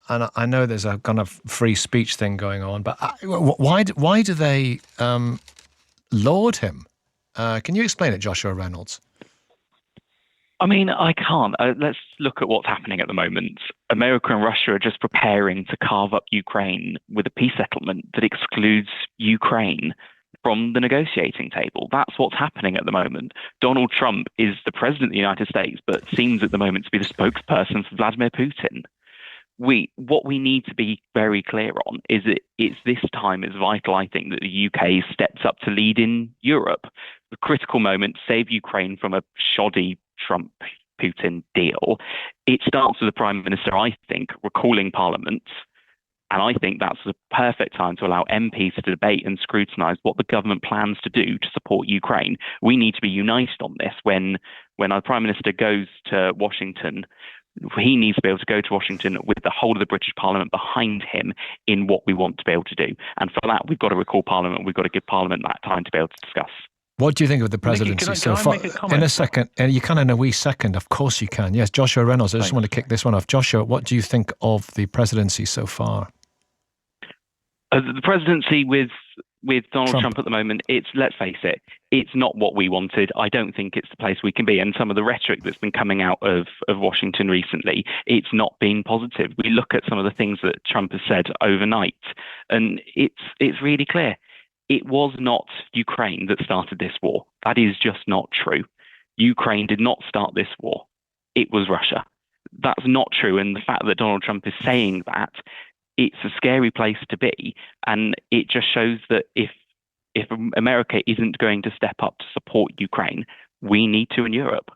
and I know there's a kind of free speech thing going on, but why do they laud him? Can you explain it, Joshua Reynolds? I mean, I can't. Let's look at what's happening at the moment. America and Russia are just preparing to carve up Ukraine with a peace settlement that excludes Ukraine from the negotiating table. That's what's happening at the moment. Donald Trump is the president of the United States, but seems at the moment to be the spokesperson for Vladimir Putin. What we need to be very clear on is that it's this time is vital, I think, that the UK steps up to lead in Europe. The critical moment, save Ukraine from a shoddy Trump-Putin deal. It starts with the Prime Minister, I think, recalling Parliament. And I think that's the perfect time to allow MPs to debate and scrutinise what the government plans to do to support Ukraine. We need to be united on this. When our Prime Minister goes to Washington, he needs to be able to go to Washington with the whole of the British Parliament behind him in what we want to be able to do. And for that, we've got to recall Parliament. We've got to give Parliament that time to be able to discuss. What do you think of the presidency Nicky, so can I far? make a comment? In a second, you can in a wee second. Of course you can. Yes, Joshua Reynolds. I just want to kick this one off. Joshua, what do you think of the presidency so far? The presidency with Donald Trump at the moment, let's face it, it's not what we wanted. I don't think it's the place we can be. And some of the rhetoric that's been coming out of Washington recently, it's not been positive. We look at some of the things that Trump has said overnight, and it's really clear. It was not Ukraine that started this war. That is just not true. Ukraine did not start this war. It was Russia. That's not true. And the fact that Donald Trump is saying that, it's a scary place to be. And it just shows that if America isn't going to step up to support Ukraine, we need to in Europe.